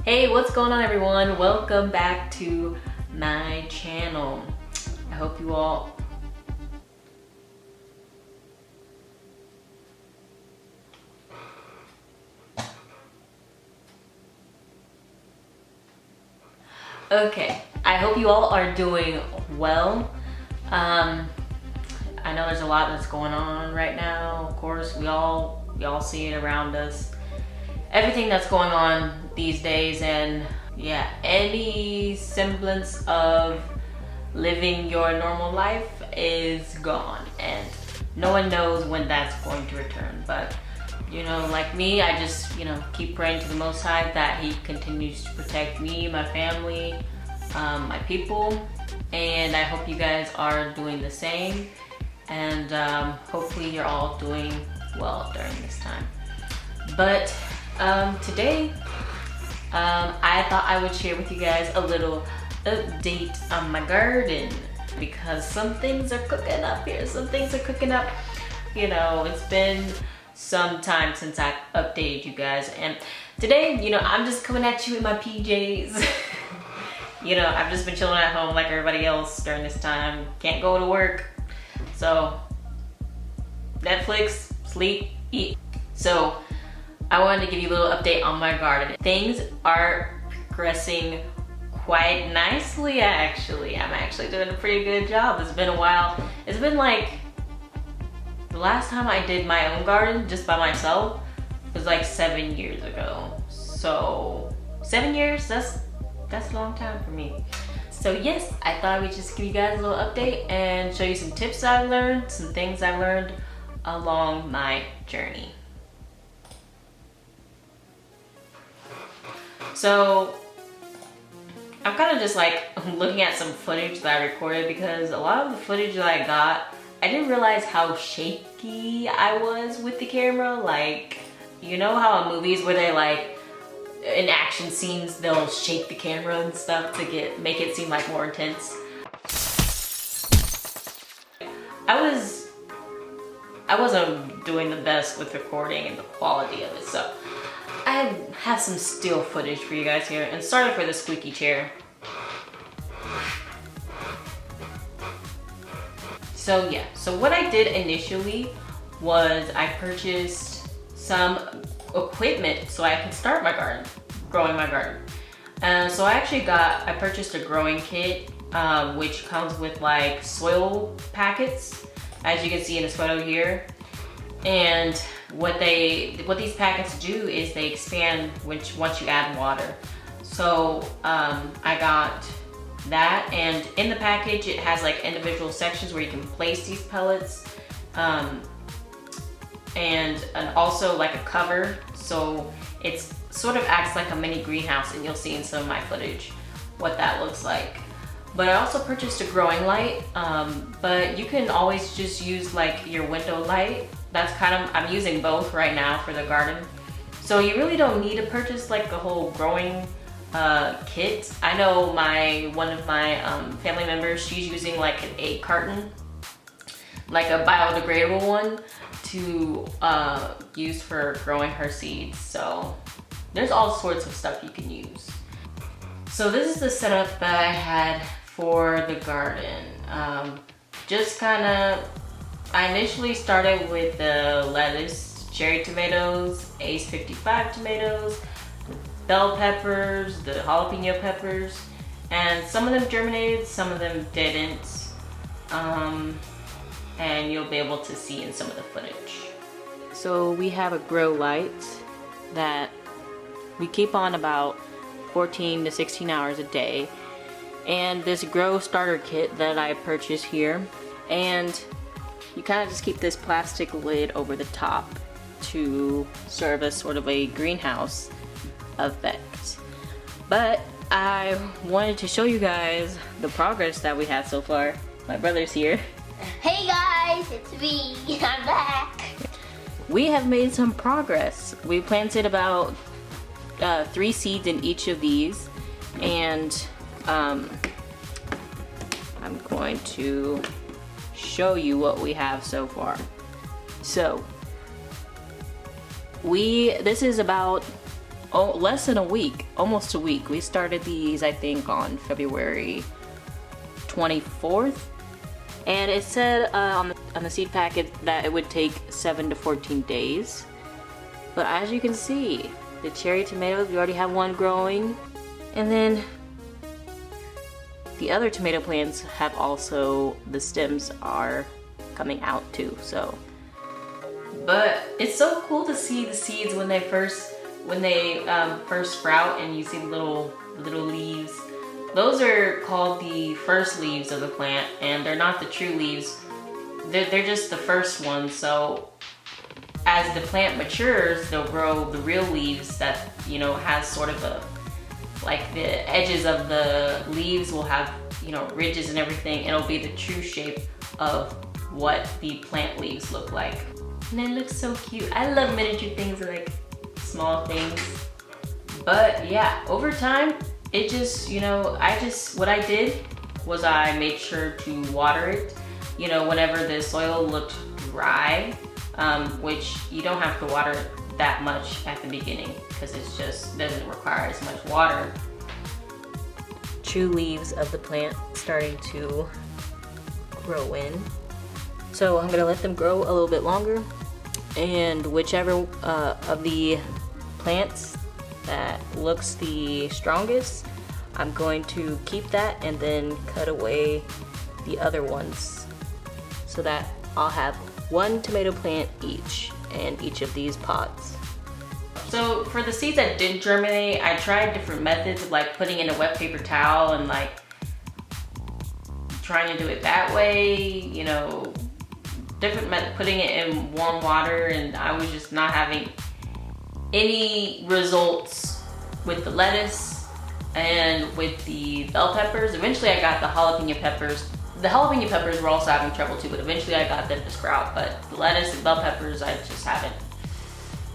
Hey, what's going on everyone? Welcome back to my channel. I hope you all I hope you all are doing well. I know there's a lot that's going on right now. Of course, we all see it around us. Everything that's going on these days, and yeah, any semblance of living your normal life is gone, and no one knows when that's going to return. But you know, like me, I just keep praying to the Most High that He continues to protect me, my family, my people, and I hope you guys are doing the same, and hopefully you're all doing well during this time. But today I thought I would share with you guys a little update on my garden, because some things are cooking up here. Some things are cooking up. You know, it's been some time since I updated you guys, and today, I'm just coming at you in my PJs. I've just been chilling at home like everybody else during this time. Can't go to work, so Netflix, sleep, eat. So I wanted to give you a little update on my garden. Things are progressing quite nicely, actually. I'm actually doing a pretty good job. It's been a while. It's been like, the last time I did my own garden just by myself was like 7 years ago. So 7 years, that's a long time for me. So yes, I thought I would just give you guys a little update and show you some tips I learned, some things I learned along my journey. So I'm kind of just like looking at some footage that I recorded, because a lot of the footage that I got, I didn't realize how shaky I was with the camera. Like, you know how in movies where they like, in action scenes, they'll shake the camera and stuff to make it seem like more intense. I wasn't doing the best with recording and the quality of it, so I have some still footage for you guys here, and sorry for the squeaky chair. So yeah, so what I did initially was I purchased some equipment so I could start my garden, growing my garden. So I purchased a growing kit, which comes with like soil packets, as you can see in this photo here. And what these packets do is they expand once you add water. So I got that, and in the package it has like individual sections where you can place these pellets, and also like a cover, so it's sort of acts like a mini greenhouse, and you'll see in some of my footage what that looks like. But I also purchased a growing light, but you can always just use like your window light. I'm using both right now for the garden. So you really don't need to purchase like a whole growing kit. I know one of my family members, she's using like an 8 carton, like a biodegradable one, to use for growing her seeds. So there's all sorts of stuff you can use. So this is the setup that I had for the garden. I initially started with the lettuce, cherry tomatoes, Ace 55 tomatoes, bell peppers, the jalapeno peppers, and some of them germinated, some of them didn't. And you'll be able to see in some of the footage. So we have a grow light that we keep on about 14 to 16 hours a day, and this grow starter kit that I purchased here, and you kind of just keep this plastic lid over the top to serve as sort of a greenhouse effect. But I wanted to show you guys the progress that we have so far. My brother's here. Hey guys, it's me. I'm back. We have made some progress. We planted about 3 seeds in each of these, and I'm going to show you what we have so far. So this is about less than a week, almost a week. We started these, I think, on February 24th. And it said on the seed packet that it would take 7 to 14 days. But as you can see, the cherry tomatoes, we already have one growing. And then the other tomato plants have also, the stems are coming out too, so. But it's so cool to see the seeds when they first sprout and you see the little leaves. Those are called the first leaves of the plant, and they're not the true leaves. They're just the first ones. So as the plant matures, they'll grow the real leaves that, you know, has sort of a, like the edges of the leaves will have, you know, ridges and everything. It'll be the true shape of what the plant leaves look like. And it looks so cute. I love miniature things, like small things. But yeah, over time, it just, you know, what I did was I made sure to water it, you know, whenever the soil looked dry, which you don't have to water it that much at the beginning because it just doesn't require as much water. True leaves of the plant starting to grow in. So I'm gonna let them grow a little bit longer, and whichever of the plants that looks the strongest, I'm going to keep that and then cut away the other ones so that I'll have one tomato plant each in each of these pots. So for the seeds that didn't germinate, I tried different methods of like putting in a wet paper towel and like trying to do it that way, you know, different method, putting it in warm water, and I was just not having any results with the lettuce and with the bell peppers. Eventually I got the jalapeno peppers. The jalapeno peppers were also having trouble too, but eventually I got them to sprout. But the lettuce and bell peppers, I just haven't.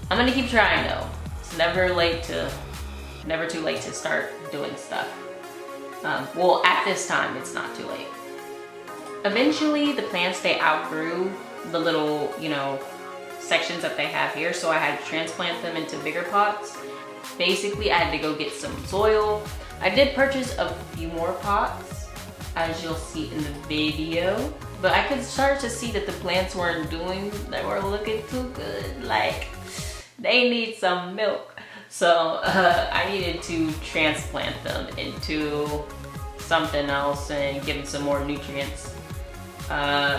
I'm gonna keep trying though. It's never too late to start doing stuff. Well, at this time, it's not too late. Eventually, the plants, they outgrew the little, you know, sections that they have here, so I had to transplant them into bigger pots. Basically, I had to go get some soil. I did purchase a few more pots, as you'll see in the video, but I could start to see that the plants they weren't looking too good. Like, they need some milk. So I needed to transplant them into something else and give them some more nutrients.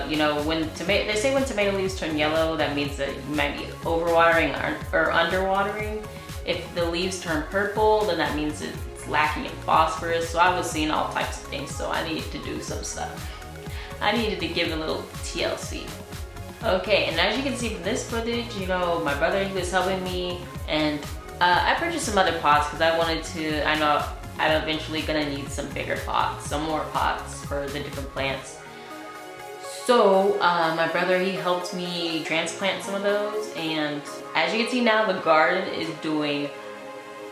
You know, they say when tomato leaves turn yellow, that means that you might be overwatering or underwatering. If the leaves turn purple, then that means it's lacking in phosphorus. So I was seeing all types of things, so I needed to do some stuff. I needed to give a little TLC. Okay, and as you can see from this footage, you know, my brother, he was helping me, and I purchased some other pots because I know I'm eventually gonna need some bigger pots, some more pots for the different plants. So my brother, he helped me transplant some of those, and as you can see now, the garden is doing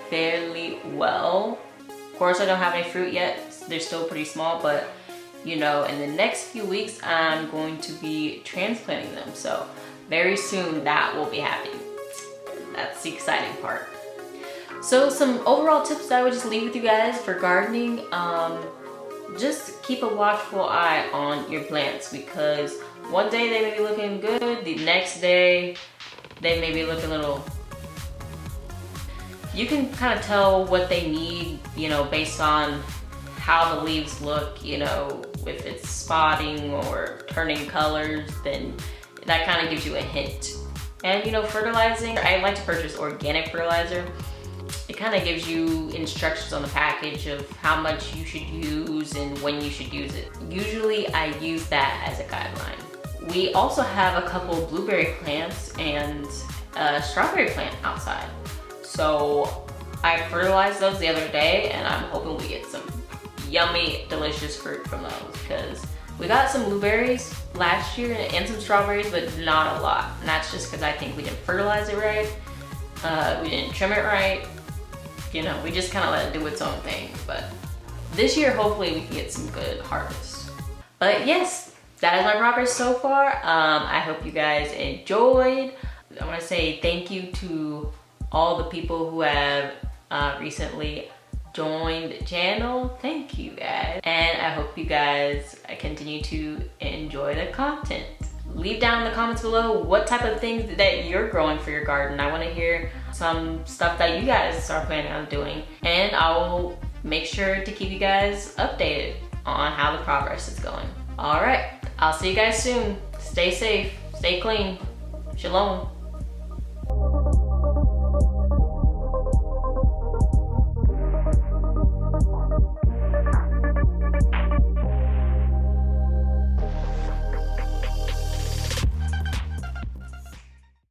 fairly well. Of course, I don't have any fruit yet. They're still pretty small, but you know, in the next few weeks, I'm going to be transplanting them. So very soon that will be happening. That's the exciting part. So some overall tips that I would just leave with you guys for gardening. Just keep a watchful eye on your plants, because one day they may be looking good, the next day they may be looking a little. You can kind of tell what they need, you know, based on how the leaves look, you know, if it's spotting or turning colors, then that kind of gives you a hint. And you know, fertilizing, I like to purchase organic fertilizer. It kind of gives you instructions on the package of how much you should use and when you should use it. Usually I use that as a guideline. We also have a couple blueberry plants and a strawberry plant outside. So I fertilized those the other day, and I'm hoping we get some yummy, delicious fruit from those, because we got some blueberries last year and some strawberries, but not a lot. And that's just because I think we didn't fertilize it right. We didn't trim it right. You know, we just kind of let it do its own thing. But this year, hopefully we can get some good harvests. But yes, that is my progress so far. I hope you guys enjoyed. I want to say thank you to all the people who have recently joined the channel. Thank you guys. And I hope you guys continue to enjoy the content. Leave down in the comments below what type of things that you're growing for your garden. I want to hear some stuff that you guys are planning on doing. And I will make sure to keep you guys updated on how the progress is going. All right, I'll see you guys soon. Stay safe, stay clean. Shalom.